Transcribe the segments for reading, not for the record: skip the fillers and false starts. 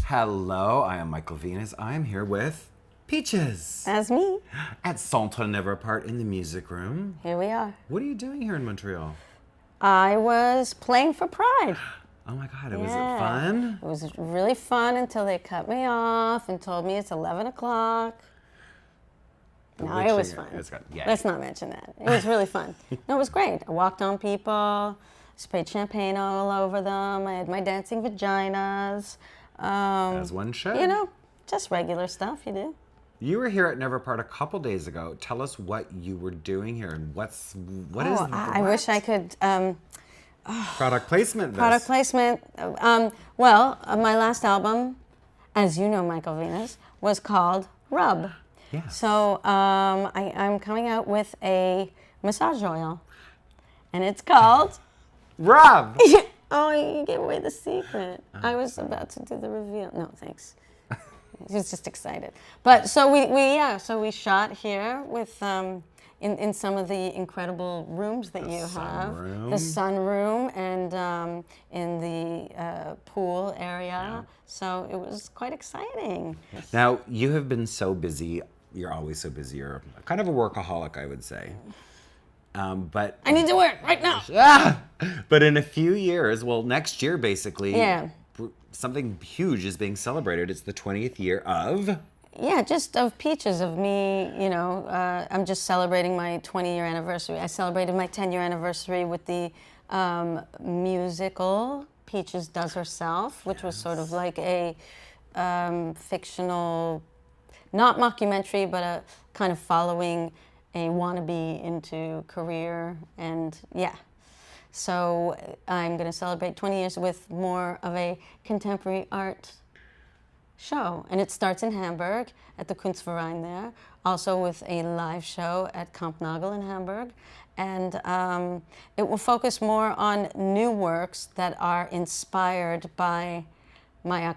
Hello, I am Michael Venus. I am here with Peaches. That's me. At Centre Never Apart in the music room. Here we are. What are you doing here in Montreal? I was playing for Pride. Oh my God, was it fun? It was really fun until they cut me off and told me it's 11 o'clock. No, it was fun. Yeah. Let's not mention that. It was really fun. No, it was great. I walked on people, sprayed champagne all over them. I had my dancing vaginas. As one should. You know, just regular stuff you do. You were here at Never Apart a couple days ago. Tell us what you were doing here and what is the I wish I could... product placement. Product placement. My last album, as you know, Michael Venus, was called Rub. Yeah. So I'm coming out with a massage oil, and it's called Rub. Oh, you gave away the secret. I was about to do the reveal. No, thanks. He was just excited. But so we shot here with in some of the incredible rooms that you have. The sunroom and in the pool area. Yeah. So it was quite exciting. Now, you have been so busy. You're always so busy. You're kind of a workaholic, I would say. But I need to work right now. But in a few years, well, next year basically, yeah, something huge is being celebrated. It's the 20th year of... Yeah, just of Peaches, of me, you know, I'm just celebrating my 20-year anniversary. I celebrated my 10-year anniversary with the musical Peaches Does Herself, which was sort of like a fictional, not mockumentary, but a kind of following a wannabe into career, and yeah. So I'm going to celebrate 20 years with more of a contemporary art show, and it starts in Hamburg at the Kunstverein there, also with a live show at Kampnagel in Hamburg, and it will focus more on new works that are inspired by my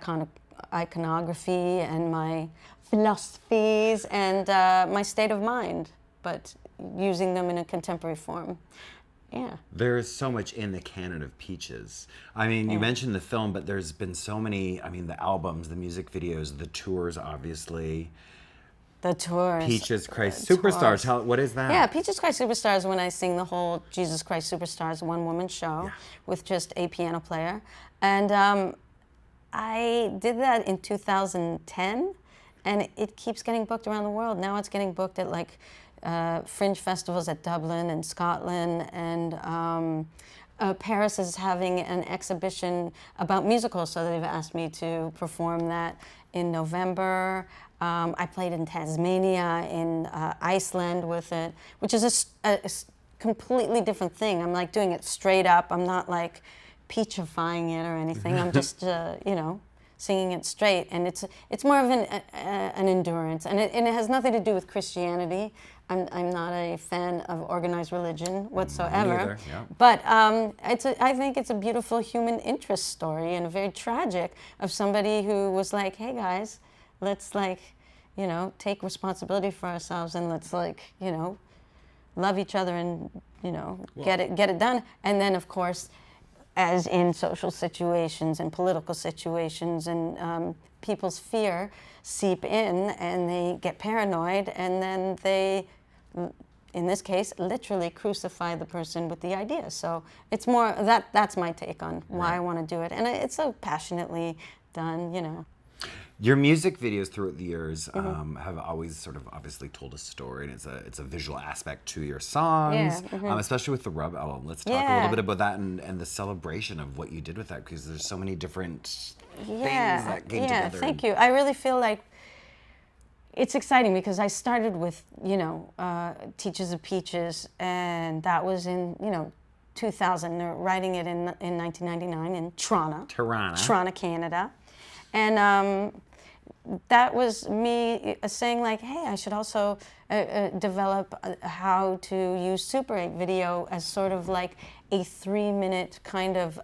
iconography and my philosophies and my state of mind, but using them in a contemporary form. Yeah. There is so much in the canon of Peaches. I mean, you mentioned the film, but there's been so many, I mean, the albums, the music videos, the tours, obviously. The tours. Peaches Christ Superstar. Tell, what is that? Yeah, Peaches Christ Superstar is when I sing the whole Jesus Christ Superstars one-woman show with just a piano player. And I did that in 2010, and it keeps getting booked around the world. Now it's getting booked at like fringe festivals at Dublin and Scotland, and Paris is having an exhibition about musicals, so they've asked me to perform that in November. I played in Tasmania, in Iceland with it, which is a completely different thing. I'm like doing it straight up. I'm not like peachifying it or anything. I'm just, you know, singing it straight, and it's more of an endurance, and it has nothing to do with Christianity. I'm not a fan of organized religion whatsoever, but I think it's a beautiful human interest story, and very tragic, of somebody who was like, hey guys, let's like, you know, take responsibility for ourselves, and let's like, you know, love each other, and you know, get it done. And then of course, as in social situations and political situations, and people's fear seep in, and they get paranoid, and then they, in this case, literally crucify the person with the idea. So it's more, that's my take on why I want to do it. And it's so passionately done, you know. Your music videos throughout the years have always sort of obviously told a story, and it's a visual aspect to your songs, especially with the Rub album. Let's talk a little bit about that and the celebration of what you did with that, because there's so many different things that came together. Yeah, thank you. I really feel like it's exciting because I started with, you know, Teachers of Peaches, and that was in, you know, 2000. They're writing it in 1999 in Toronto, Canada. And that was me saying like, hey, I should also develop how to use Super 8 video as sort of like a 3-minute kind of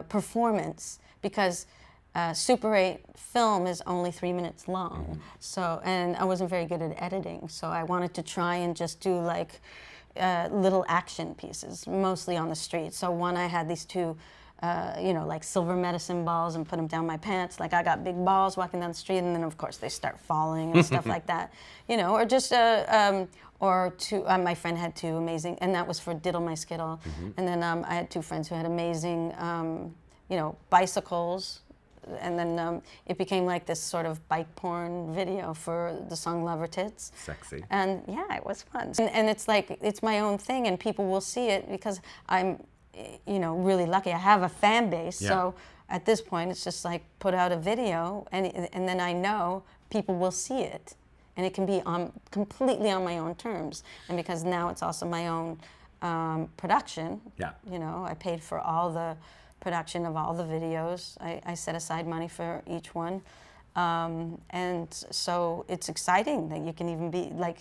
performance, because Super 8 film is only 3 minutes long. So, and I wasn't very good at editing, so I wanted to try and just do like little action pieces, mostly on the street. So one, I had these two like silver medicine balls and put them down my pants. Like I got big balls walking down the street, and then of course they start falling and stuff like that. Or just my friend had two amazing, and that was for Diddle My Skittle. And then I had two friends who had amazing, bicycles. And then it became like this sort of bike porn video for the song Love Her Tits. Sexy. And yeah, it was fun. And it's like, it's my own thing, and people will see it because I'm, really lucky. I have a fan base. Yeah. So at this point, it's just like put out a video, and then I know people will see it. And it can be completely on my own terms. And because now it's also my own production, I paid for all the production of all the videos. I set aside money for each one. And so it's exciting that you can even be like,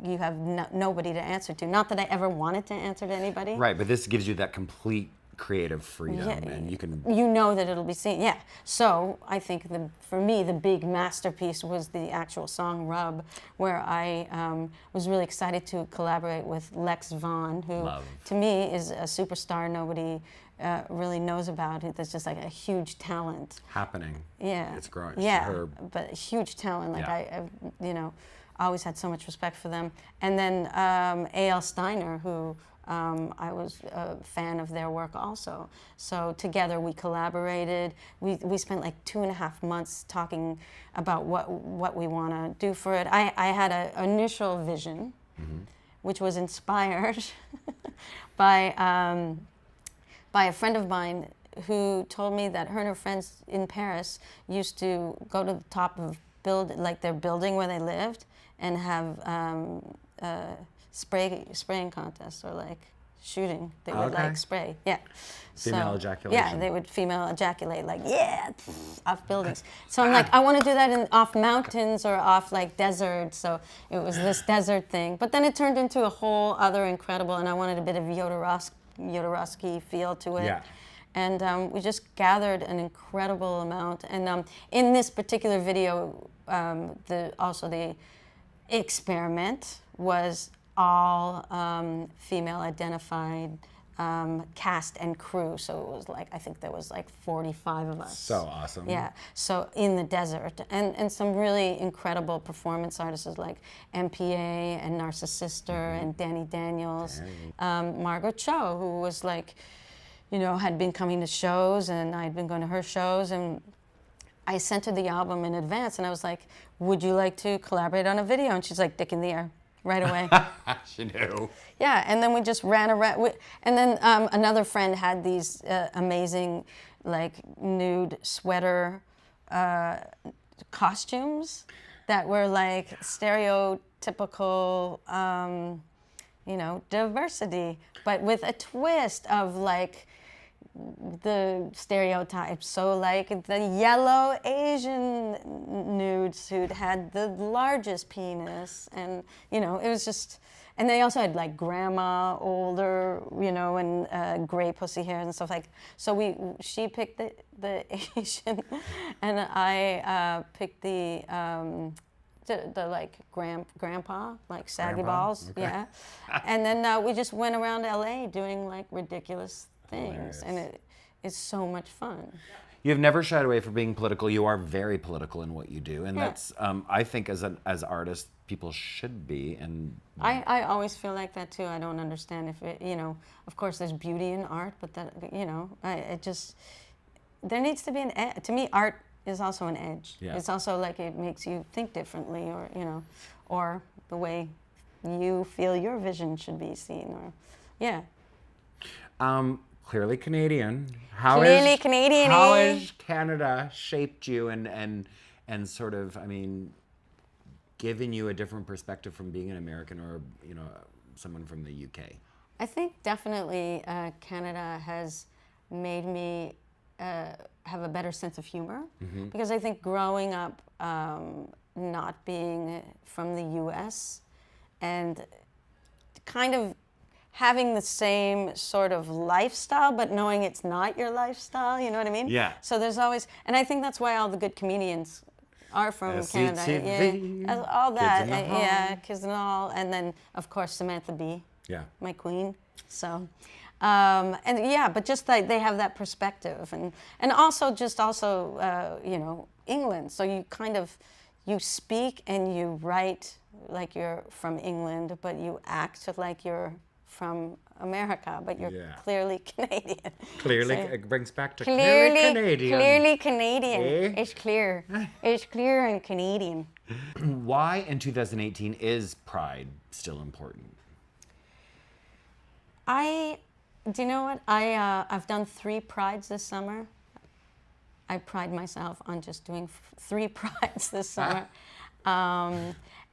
you have nobody to answer to. Not that I ever wanted to answer to anybody. Right, but this gives you that complete creative freedom, and you can... You know that it'll be seen, yeah. So I think for me, the big masterpiece was the actual song Rub, where I was really excited to collaborate with Lex Vaughn, who to me is a superstar nobody really knows about. There's just like a huge talent. Happening. Yeah. It's growing. Yeah, but a huge talent. Like I've always had so much respect for them. And then A.L. Steiner, who I was a fan of their work also. So together we collaborated. We spent like 2.5 months talking about what we want to do for it. I had an initial vision, which was inspired by a friend of mine who told me that her and her friends in Paris used to go to the top of their building where they lived and have spraying contests or like shooting. They would like spray, Female ejaculation. Yeah, they would female ejaculate like off buildings. So I'm like, I want to do that off mountains or off like deserts. So it was this desert thing. But then it turned into a whole other incredible, and I wanted a bit of Jodorowsky feel to it. Yeah. And we just gathered an incredible amount. And in this particular video, the experiment was all female identified cast and crew. So it was like, I think there was like 45 of us. So awesome. Yeah. So in the desert. And some really incredible performance artists like MPA and Narcissister and Danny Daniels. Margot Cho, who was like, had been coming to shows, and I'd been going to her shows, and I sent her the album in advance, and I was like, would you like to collaborate on a video? And she's like, dick in the air, right away. She knew. Yeah, and then we just ran around. And then another friend had these amazing, like, nude sweater costumes that were, like, stereotypical, diversity, but with a twist of, like, the stereotypes. So like the yellow Asian nude suit had the largest penis, and it was just, and they also had like grandma, older, and gray pussy hair and stuff like. So she picked the Asian, and I picked the like grandpa, like saggy balls, yeah. And then we just went around LA doing like ridiculous things. Hilarious. And it's so much fun. You've never shied away from being political. You are very political in what you do, and that's I think as artists people should be. And I always feel like that too. I don't understand if it, of course there's beauty in art, but that it just, there needs to be an edge. To me, art is also an edge. Yeah. It's also like it makes you think differently, or or the way you feel your vision should be seen, or Clearly Canadian. How has Canada shaped you and sort of, given you a different perspective from being an American or someone from the UK? I think definitely Canada has made me have a better sense of humor, because I think growing up not being from the US and kind of having the same sort of lifestyle, but knowing it's not your lifestyle, you know what I mean? Yeah. So there's always, and I think that's why all the good comedians are from Canada. Yeah, all that, Kids and All, and then of course Samantha Bee, my queen. So, And yeah, but just like they have that perspective, and also England. So you kind of you speak and you write like you're from England, but you act like you're from America, but you're clearly Canadian. Clearly, so, it brings back to clearly Canadian. Clearly Canadian. Eh? It's clear. It's clear and Canadian. Why in 2018 is Pride still important? Do you know what? I've done 3 Prides this summer. I pride myself on just doing 3 Prides this summer.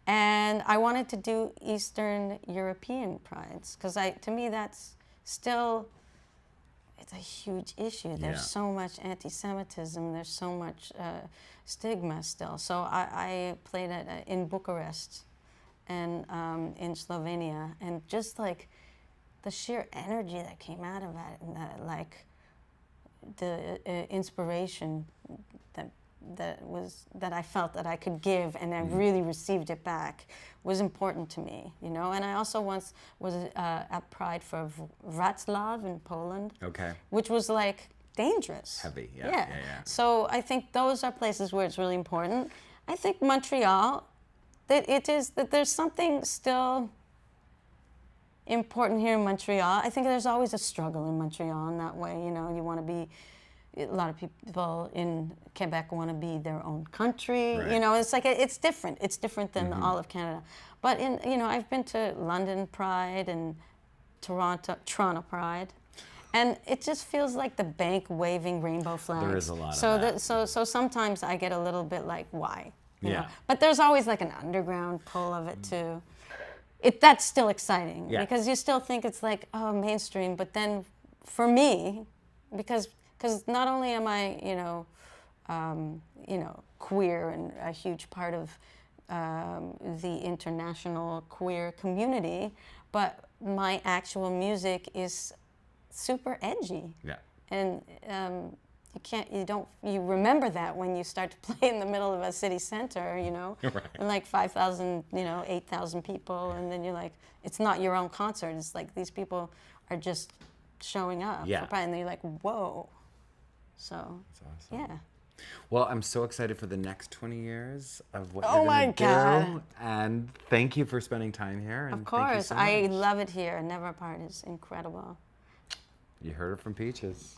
And I wanted to do Eastern European Prides because to me that's still, it's a huge issue. There's so much anti-Semitism. There's so much stigma still. So I played in Bucharest and in Slovenia, and just like the sheer energy that came out of that, and the inspiration that I felt that I could give, and I really received it back, was important to me, you know. And I also once was at Pride for Wrocław in Poland, which was like dangerous, heavy, So I think those are places where it's really important. I think Montreal, that there's something still important here in Montreal. I think there's always a struggle in Montreal in that way, you know. You want to be, a lot of people in Quebec want to be their own country. You know, it's like it's different. It's different than all of Canada. But I've been to London Pride and Toronto Pride, and it just feels like the bank waving rainbow flags. There is a lot of that. So sometimes I get a little bit like, why? You know? But there's always like an underground pull of it too. That's still exciting because you still think it's like, oh, mainstream. But then for me, because not only am I, queer and a huge part of the international queer community, but my actual music is super edgy. Yeah. And you remember that when you start to play in the middle of a city center, you know, and like 5,000, 8,000 people, and then you're like, it's not your own concert. It's like these people are just showing up for Pride, and then you're like, whoa. So, that's awesome. Yeah. Well, I'm so excited for the next 20 years of what you're going to do. And thank you for spending time here. And of course. I love it here. Never Apart is incredible. You heard it from Peaches.